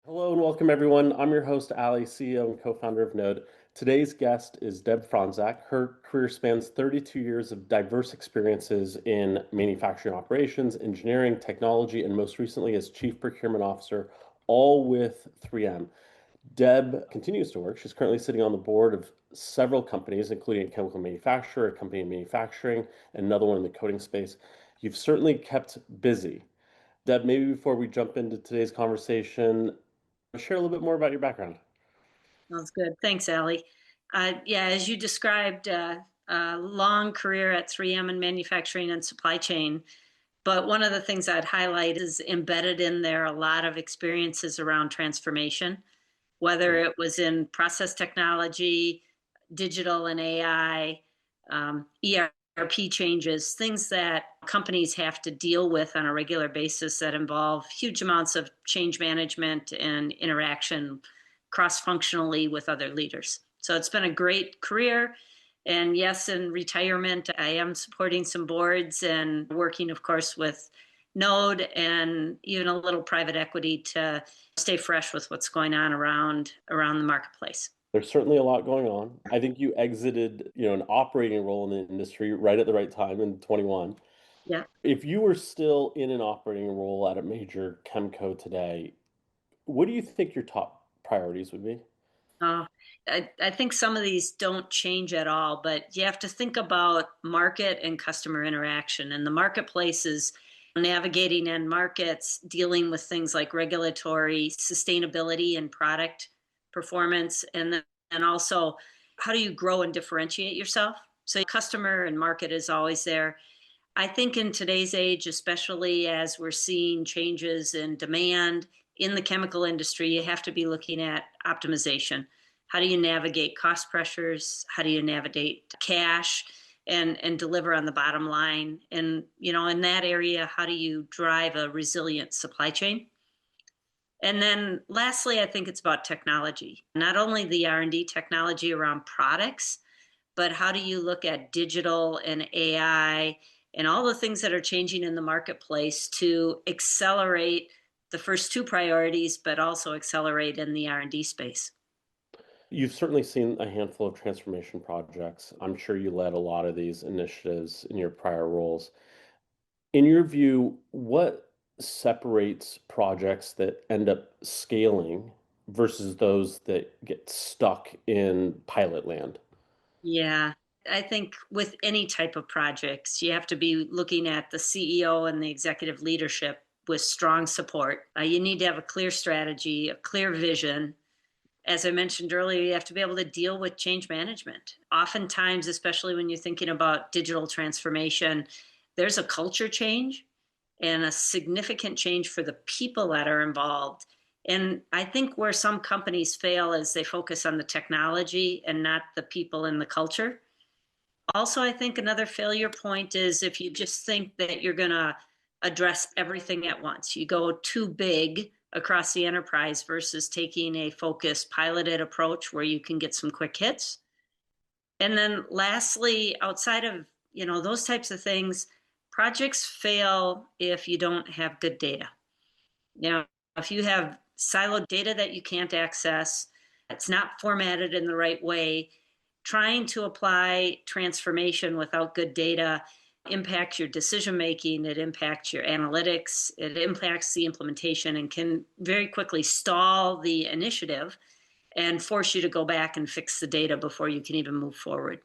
Hello and welcome everyone. I'm your host, Ali, CEO and co-founder of Knowde. Today's guest is Deb Fronczak. Her career spans 32 years of diverse experiences in manufacturing operations, engineering, technology, and most recently as Chief Procurement Officer, all with 3M. Deb continues to work. She's currently sitting on the board of several companies, including a chemical manufacturer, a company in manufacturing, and another one in the coating space. You've certainly kept busy. Deb, maybe before we jump into today's conversation, share a little bit more about your background. Sounds good. Thanks, Allie. Yeah, as you described, a long career at 3M in manufacturing and supply chain. But one of the things I'd highlight is embedded in there a lot of experiences around transformation, whether it was in process technology, digital and AI, ERP changes, things that companies have to deal with on a regular basis that involve huge amounts of change management and interaction cross-functionally with other leaders. So it's been a great career. And yes, in retirement, I am supporting some boards and working, of course, with Knowde and even a little private equity to stay fresh with what's going on around the marketplace. There's certainly a lot going on. I think you exited, an operating role in the industry right at the right time in 21. Yeah. If you were still in an operating role at a major chemco today, what do you think your top priorities would be? Uh, I think some of these don't change at all, but you have to think about market and customer interaction. And the marketplace is navigating end markets, dealing with things like regulatory, sustainability, and product performance. And also, how do you grow and differentiate yourself? So, customer and market is always there. I think in today's age, especially as we're seeing changes in demand in the chemical industry, you have to be looking at optimization. How do you navigate cost pressures? How do you navigate cash and deliver on the bottom line? And, in that area, how do you drive a resilient supply chain? And then lastly, I think it's about technology, not only the R&D technology around products, but how do you look at digital and AI and all the things that are changing in the marketplace to accelerate the first two priorities, but also accelerate in the R&D space? You've certainly seen a handful of transformation projects. I'm sure you led a lot of these initiatives in your prior roles. In your view, what separates projects that end up scaling versus those that get stuck in pilot land? Yeah, I think with any type of projects, you have to be looking at the CEO and the executive leadership with strong support. You need to have a clear strategy, a clear vision. As I mentioned earlier, you have to be able to deal with change management. Oftentimes, especially when you're thinking about digital transformation, there's a culture change and a significant change for the people that are involved. And I think where some companies fail is they focus on the technology and not the people and the culture. Also, I think another failure point is if you just think that you're going to address everything at once. You go too big across the enterprise versus taking a focused, piloted approach where you can get some quick hits. And then lastly, outside of, those types of things, projects fail if you don't have good data. Now, if you have siloed data that you can't access, it's not formatted in the right way, trying to apply transformation without good data impacts your decision making, it impacts your analytics, it impacts the implementation, and can very quickly stall the initiative and force you to go back and fix the data before you can even move forward.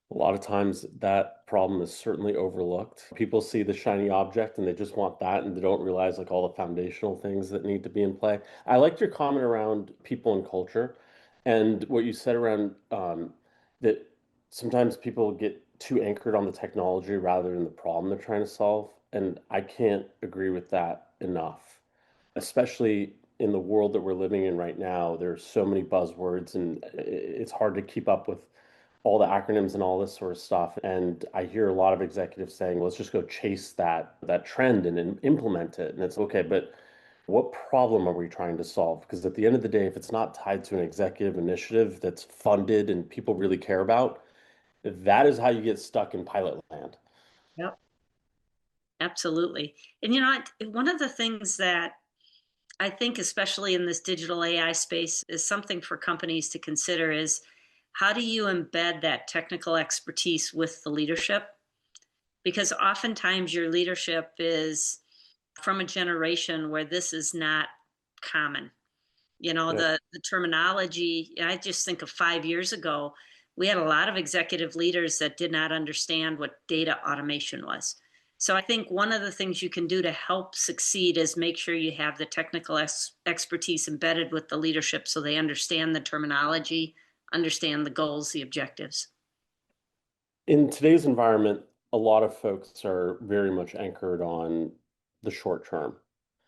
A lot of times that problem is certainly overlooked. People see the shiny object and they just want that and they don't realize like all the foundational things that need to be in play. I liked your comment around people and culture and what you said around that sometimes people get too anchored on the technology rather than the problem they're trying to solve. And I can't agree with that enough, especially in the world that we're living in right now. There's so many buzzwords and it's hard to keep up with all the acronyms and all this sort of stuff. And I hear a lot of executives saying, let's just go chase that trend and implement it. And it's okay, but what problem are we trying to solve? Because at the end of the day, if it's not tied to an executive initiative that's funded and people really care about, that is how you get stuck in pilot land. Yep. Absolutely. And one of the things that I think especially in this digital AI space is something for companies to consider is how do you embed that technical expertise with the leadership? Because oftentimes your leadership is from a generation where this is not common. You know, Yep. the terminology, I just think of 5 years ago, we had a lot of executive leaders that did not understand what data automation was. So I think one of the things you can do to help succeed is make sure you have the technical expertise embedded with the leadership so they understand the terminology, understand the goals, the objectives. In today's environment, a lot of folks are very much anchored on the short term.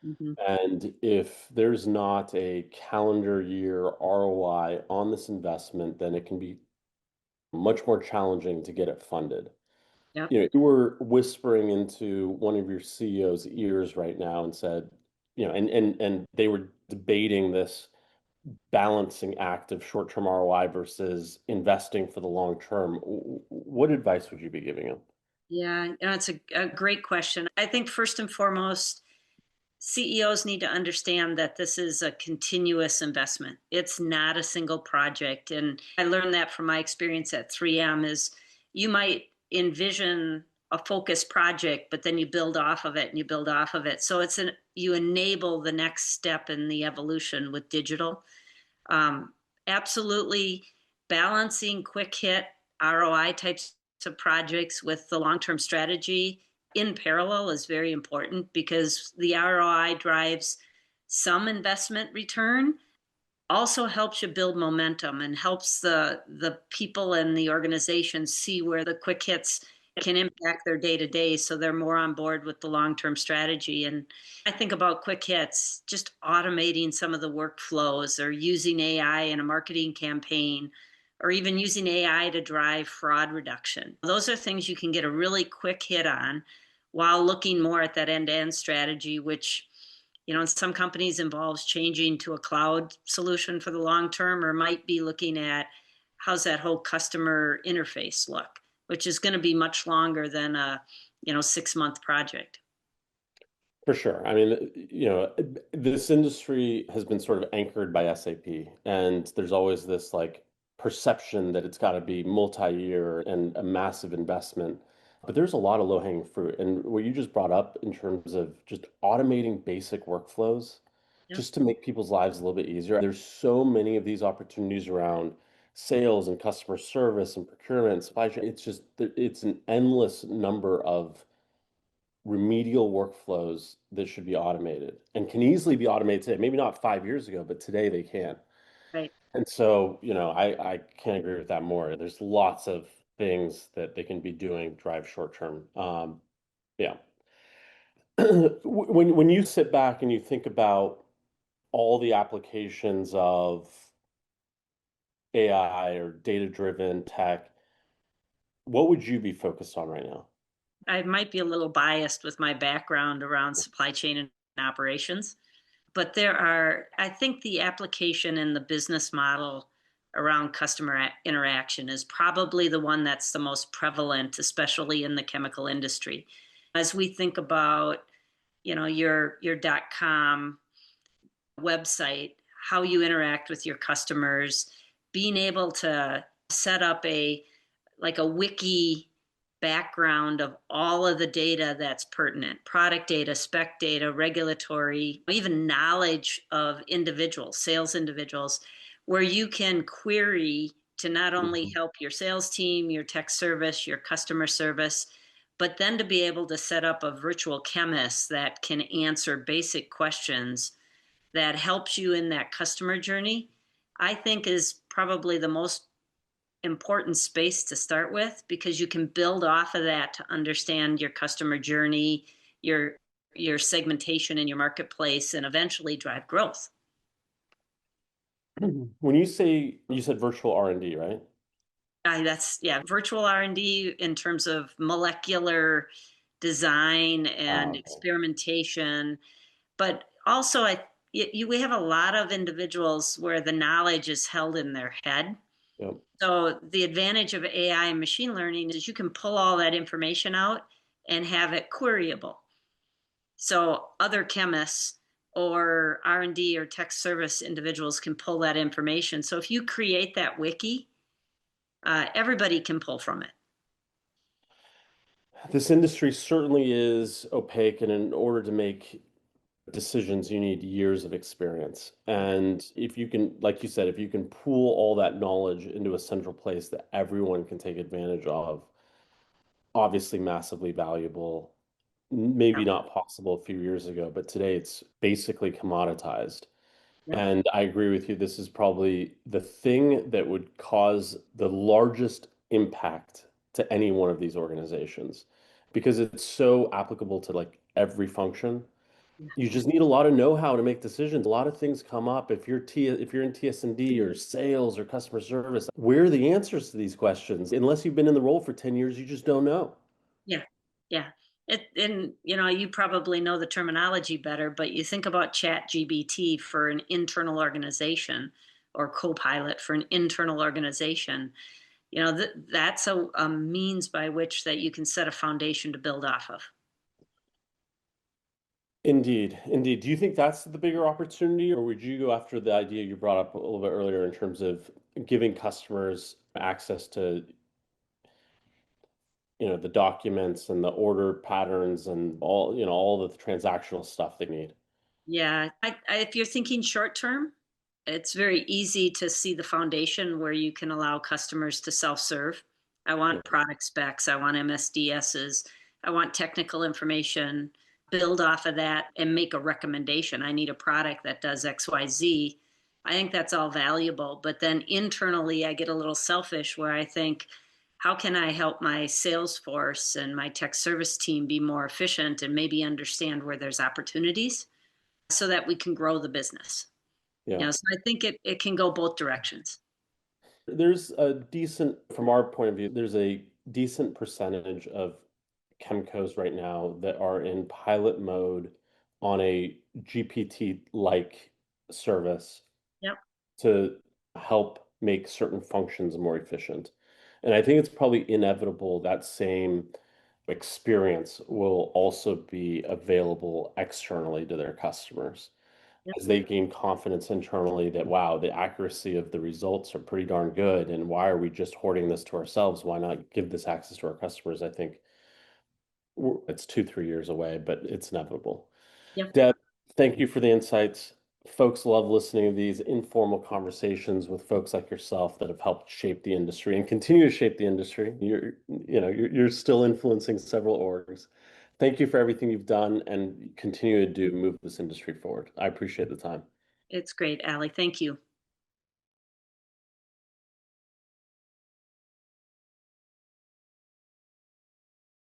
Mhm. And if there's not a calendar year ROI on this investment, then it can be much more challenging to get it funded. Yep. You were whispering into one of your CEO's ears right now and said, and they were debating this balancing act of short-term ROI versus investing for the long term. What advice would you be giving them? Yeah, it's a great question. I think first and foremost, CEOs need to understand that this is a continuous investment. It's not a single project. And I learned that from my experience at 3M is you might envision a focused project, but then you build off of it and you build off of it. So you enable the next step in the evolution with digital. Um, Absolutely balancing quick hit ROI types of projects with the long term strategy in parallel is very important because the ROI drives some investment return, also helps you build momentum and helps the people in the organization see where the quick hits can impact their day to day so they're more on board with the long-term strategy. And I think about quick hits, just automating some of the workflows or using AI in a marketing campaign or even using AI to drive fraud reduction. Those are things you can get a really quick hit on while looking more at that end-to-end strategy, which in some companies involves changing to a cloud solution for the long term, or might be looking at how's that whole customer interface look, which is going to be much longer than a 6-month project. For sure. I mean, this industry has been sort of anchored by SAP, and there's always this like perception that it's got to be multi-year and a massive investment. But there's a lot of low-hanging fruit. And what you just brought up in terms of just automating basic workflows, Yep. just to make people's lives a little bit easier. There's so many of these opportunities around sales and customer service and procurement and supply chain. It's an endless number of remedial workflows that should be automated and can easily be automated today. Maybe not 5 years ago, but today they can. Right. And so, I can't agree with that more. There's lots of things that they can be doing to drive short term. Yeah. When you sit back and you think about all the applications of AI or data-driven tech, what would you be focused on right now? I might be a little biased with my background around supply chain and operations, but I think the application and the business model around customer interaction is probably the one that's the most prevalent, especially in the chemical industry. As we think about, your .com website, how you interact with your customers, being able to set up a wiki background of all of the data that's pertinent, product data, spec data, regulatory, even knowledge of individuals, sales individuals, where you can query to not only Mhm. help your sales team, your tech service, your customer service, but then to be able to set up a virtual chemist that can answer basic questions that helps you in that customer journey, I think is probably the most important space to start with because you can build off of that to understand your customer journey, your your segmentation in your marketplace, and eventually drive growth. When you said virtual R&D, right? That's yeah, virtual R&D in terms of molecular design and Okay. experimentation, but also we have a lot of individuals where the knowledge is held in their head. Yep. So the advantage of AI and machine learning is you can pull all that information out and have it queryable. So other chemists or R&D or tech service individuals can pull that information. So if you create that wiki, everybody can pull from it. This industry certainly is opaque, and in order to make decisions, you need years of experience. And if you can, like you said, if you can pool all that knowledge into a central place that everyone can take advantage of, obviously massively valuable. Yeah, Maybe not possible a few years ago, but today it's basically commoditized. yeah, And I agree with you. This is probably the thing that would cause the largest impact to any one of these organizations because it's so applicable to like every function. yeah. You just need a lot of know-how to make decisions. A lot of things come up if you're in TS&D or sales or customer service. Where are the answers to these questions? Unless you've been in the role for 10 years, you just don't know. Yeah, yeah. And you probably know the terminology better, but you think about Chat GBT for an internal organization or Copilot for an internal organization. That's a means by which that you can set a foundation to build off of. Indeed, indeed. Do you think that's the bigger opportunity, or would you go after the idea you brought up a little bit earlier in terms of giving customers access to, the documents and the order patterns and all the transactional stuff they need? Yeah, if you're thinking short term, it's very easy to see the foundation where you can allow customers to self-serve. I Yeah. want product specs, I want MSDSs, I want technical information, build off of that and make a recommendation. I need a product that does XYZ. I think that's all valuable. But then internally, I get a little selfish where I think, how can I help my sales force and my tech service team be more efficient and maybe understand where there's opportunities so that we can grow the business? Yeah. So I think it can go both directions. From our point of view, there's a decent percentage of chemicals right now that are in pilot mode on a GPT-like service Yep. to help make certain functions more efficient. And I think it's probably inevitable that same experience will also be available externally to their customers Yep. as they gain confidence internally that, wow, the accuracy of the results are pretty darn good. And why are we just hoarding this to ourselves? Why not give this access to our customers? I think it's 2, 3 years away, but it's inevitable. Yep. Deb, thank you for the insights. Folks love listening to these informal conversations with folks like yourself that have helped shape the industry and continue to shape the industry. You're still influencing several orgs. Thank you for everything you've done and continue to do move this industry forward. I appreciate the time. It's great, Allie. Thank you.